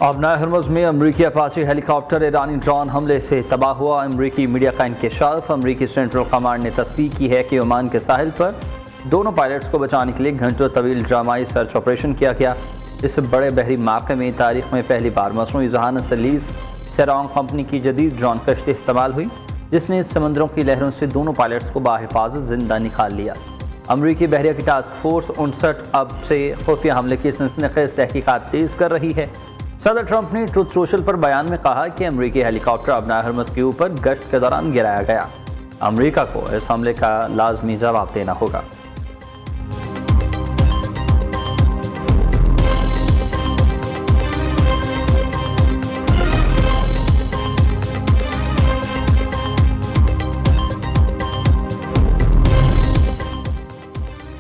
अबनाए हरमुज़ में अमरीकी Apache helicopter ईरानी drone हमले से तबाह हुआ। अमरीकी मीडिया का इंकशाफ। अमरीकी सेंट्रल कमांड ने तस्दीक की है कि ओमान के साहिल पर दोनों पायलट्स को बचाने के लिए घंटों तवील ड्रामाई सर्च ऑपरेशन किया गया। इस बड़े बहरी मार्के में तारीख में पहली बार मसनूई जहानत से लीज सेरांग कंपनी की जदीद ड्रोन कश्ती इस्तेमाल हुई, जिसने समुद्रों की लहरों से दोनों पायलट्स को बाहिफाजत जिंदा निकाल लिया। अमरीकी बहरिया की टास्क फोर्स 59 अब से खुफिया हमले की सनसनीखेज तहकीकात तेज कर रही है। सदर ट्रंप ने ट्रुथ सोशल पर बयान में कहा कि अमरीकी हेलीकॉप्टर अबनाए हरमुज़ के ऊपर गश्त के दौरान गिराया गया। अमरीका को इस हमले का लाजमी जवाब देना होगा।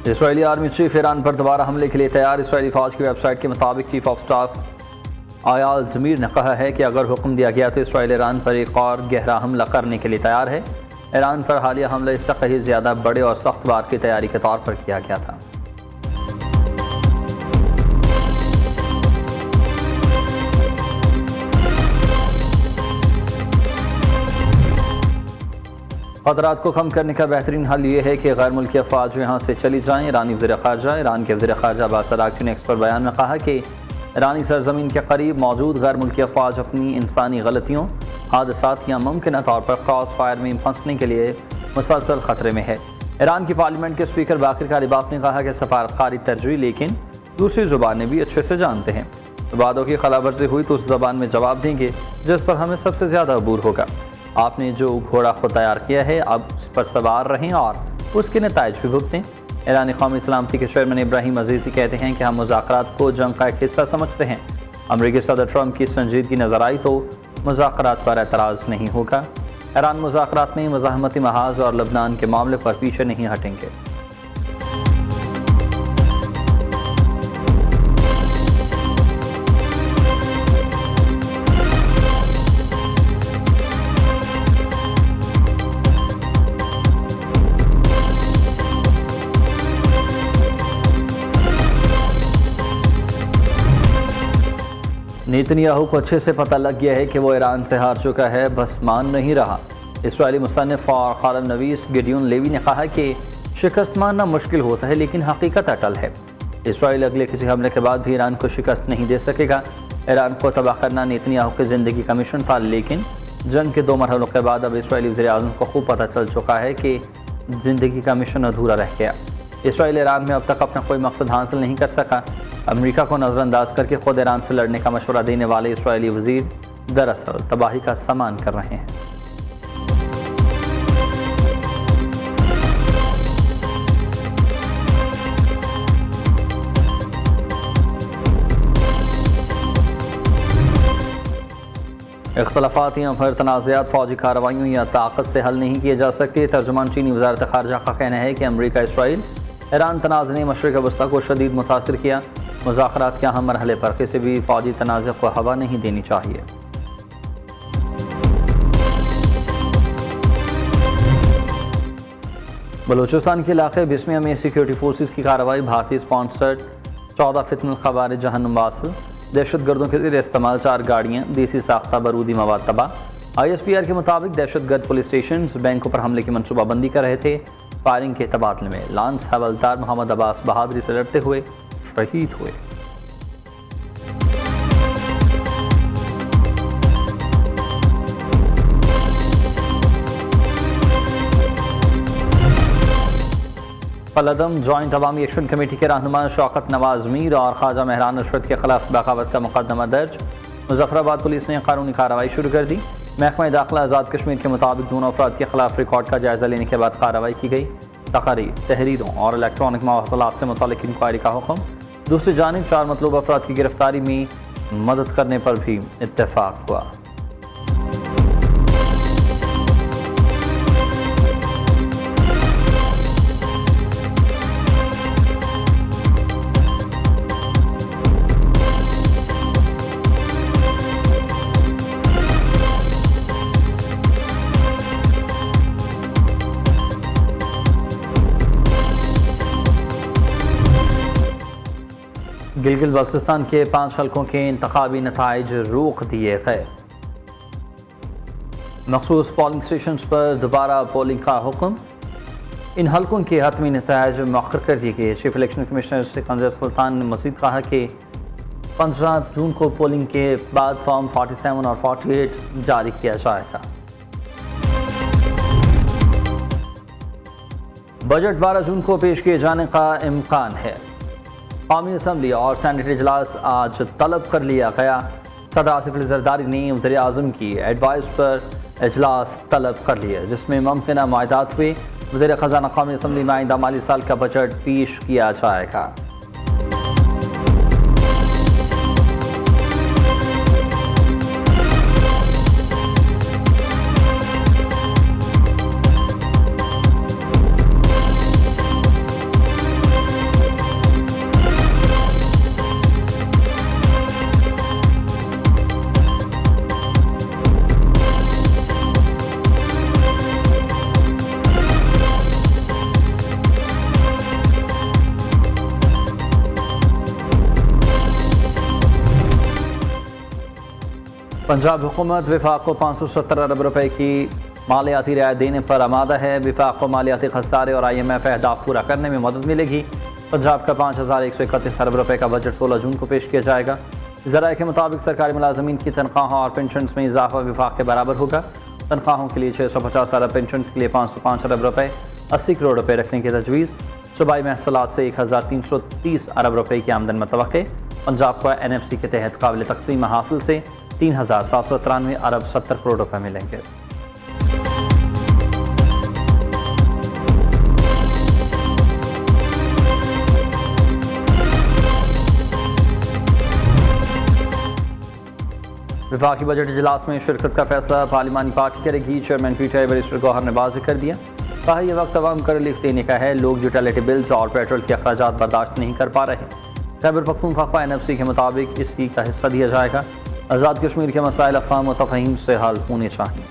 इसराइली आर्मी चीफ ईरान पर दोबारा हमले के लिए तैयार। इसराइली फौज की वेबसाइट के मुताबिक चीफ ऑफ स्टाफ आयाल ज़मीर ने कहा है कि अगर हुक्म दिया गया तो इसराइल ईरान पर एक और गहरा हमला करने के लिए तैयार है। ईरान पर हालिया हमला इससे कहीं ज़्यादा बड़े और सख्त वार की तैयारी के तौर पर किया गया था। खतरात को कम करने का बेहतरीन हल ये है कि गैर मुल्की अफवाज यहाँ से चली जाएँ। ईरानी वज़ीर ख़ारजा ईरान के वज़ीर ख़ारजा अब्बास अराग़ची ने एक्स पर बयान में कहा कि ईरानी सरजमीन के करीब मौजूद गैर मुल्की अफवाज अपनी इंसानी गलतियों, हादसात या मुमकिन तौर पर क्रॉस फायर में फंसने के लिए मुसलसल ख़तरे में है। ईरान की पार्लियामेंट के स्पीकर बाकिर कालिबाफ ने कहा कि सफारतकारी तरजीह लेकिन दूसरी ज़ुबानें भी अच्छे से जानते हैं। वादों की खिलाफवर्जी हुई तो उस ज़बान में जवाब देंगे जिस पर हमें सबसे ज़्यादा अबूर होगा। आपने जो घोड़ा खुद तैयार किया है अब उस पर सवार रहें और उसके नताइज भी भुगतें। ईरानी कौमी सलामती के चेयरमैन इब्राहिम अजीज़ी कहते हैं कि हम मुज़ाकरात को जंग का एक हिस्सा समझते हैं। अमरीकी सदर ट्रंप की संजीदगी नजर आई तो मुज़ाकरात पर एतराज़ नहीं होगा। ईरान मुज़ाकरात में मज़ाहमती महाज और लबनान के मामले पर पीछे नहीं हटेंगे। नेतन्याहू को अच्छे से पता लग गया है कि वो ईरान से हार चुका है, बस मान नहीं रहा। इसराइली मुसन्निफ़ और कालम नवीस गिडियोन लेवी ने कहा कि शिकस्त मानना मुश्किल होता है लेकिन हकीकत अटल है। इसराइल अगले किसी हमले के बाद भी ईरान को शिकस्त नहीं दे सकेगा। ईरान को तबाह करना नेतन्याहू की ज़िंदगी का मिशन था, लेकिन जंग के 2 मरहलों के बाद अब इसराइली वज़ीर आज़म को खूब पता चल चुका है कि ज़िंदगी का मिशन अधूरा रह गया। इसराइल ईरान में अब तक अपना कोई मकसद हासिल नहीं कर सका। अमेरिका को नज़रअंदाज करके खुद ईरान से लड़ने का मशवरा देने वाले इसराइली वज़ीर दरअसल तबाही का सामान कर रहे हैं। इख्तलाफात या फिर तनाज़ात फ़ौजी कार्रवाइयों या ताकत से हल नहीं किए जा सकते। तर्जुमान चीनी वज़ारत ख़ारजा का कहना है कि अमरीका इसराइल ईरान तनाज़ ने मशरिक़ वस्ता को शदीद मुतासिर किया। मुज़ाकरात के अहम मरहले पर किसी भी फ़ौजी तनाज़े को हवा नहीं देनी चाहिए। बलूचिस्तान के इलाके बिस्मिया में सिक्योरिटी फोर्सेस की कार्रवाई। भारतीय स्पॉन्सर्ड 14 फितनुल ख़वारिज जहन्नुम वासिल दहशतगर्दों के ज़रिए इस्तेमाल 4 गाड़ियाँ, देसी साख्ता बारूदी मवाद तबाह। ISPR के मुताबिक दहशतगर्द पुलिस स्टेशन बैंकों पर हमले की मनसूबाबंदी कर रहे थे। फायरिंग के तबादले में लांस हवलदार मोहम्मद अब्बास बहादुरी से लड़ते हुए शहीद हुए। पलदम जॉइंट अवामी एक्शन कमेटी के रहनुमा शौकत नवाज मीर और ख्वाजा महरान अशरत के खिलाफ बगावत का मुकदमा दर्ज। मुजफ्फराबाद पुलिस ने कानूनी कार्रवाई शुरू कर दी। महकमा दाखिला आज़ाद कश्मीर के मुताबिक दोनों अफराद के खिलाफ रिकॉर्ड का जायजा लेने के बाद कार्रवाई की गई। तकारीर, तहरीरों और इलेक्ट्रॉनिक मवासलात से मुतालिक इंक्वायरी का हुक्म। दूसरी जानिब 4 मतलूब अफराद की गिरफ्तारी में मदद करने पर भी इत्तेफाक हुआ। गिलगित बल्तिस्तान के 5 हलकों के इंतखाबी नताइज रोक दिए गए। मखसूस पोलिंग स्टेशन पर दोबारा पोलिंग का हुक्म। इन हलकों के हतमी नताइज मौखर कर दिए गए। Chief election commissioner Sikandar Sultan ने मज़ीद कहा कि 15 जून को पोलिंग के बाद फॉर्म 47 और 48 जारी किया जाएगा। बजट 12 जून को पेश किए जाने का इम्कान है। कौमी असम्बली और सेनेट इजलास आज तलब कर लिया गया। सदर आसिफ अली जरदारी ने वज़ीर आज़म की एडवाइस पर इजलास तलब कर लिया, जिसमें मुमकिन मुआहदात हुए। वज़ीर ख़जाना कौमी असम्बली में आइंदा माली साल का बजट पेश किया जाएगा। पंजाब हुकूमत विफाक को 570 अरब रुपए की मालियाती रियायत देने पर आमादा है। विफाक को मालियाती खसारे और IMF अहदाफ पूरा करने में मदद मिलेगी। पंजाब का 5131 अरब रुपए का बजट 16 जून को पेश किया जाएगा। ज़राए के मुताबिक सरकारी मुलाजमीन की तनख्वाहों और पेंशन में इजाफा विफाक के बराबर होगा। तनख्वाहों के लिए 650 अरब, पेंशन के लिए 505 अरब रुपए, 80 करोड़ रुपए रखने की तजवीज़। सूबाई महसूलात से 1330 अरब रुपए की आमदन मतवक्के। पंजाब को NFC के तहत काबिल तकसीम हासिल से 3793 अरब 70 करोड़ रुपए मिलेंगे। विफाकी बजट इजलास में शिरकत का फैसला पार्लिमानी पार्टी करेगी। चेयरमैन PTI बैरिस्टर गौहर ने वाज़ेह कर दिया। कहा यह वक्त अवाम कर लिख देने का है। लोग यूटिलिटी बिल्स और पेट्रोल के अखराजात बर्दाश्त नहीं कर पा रहे। खैबर पख्तूनख्वा NFC के मुताबिक इसी का हिस्सा दिया जाएगा। आज़ाद कश्मीर के मसाइल अफ़हाम व तफ़हीम से हल होने चाहिए।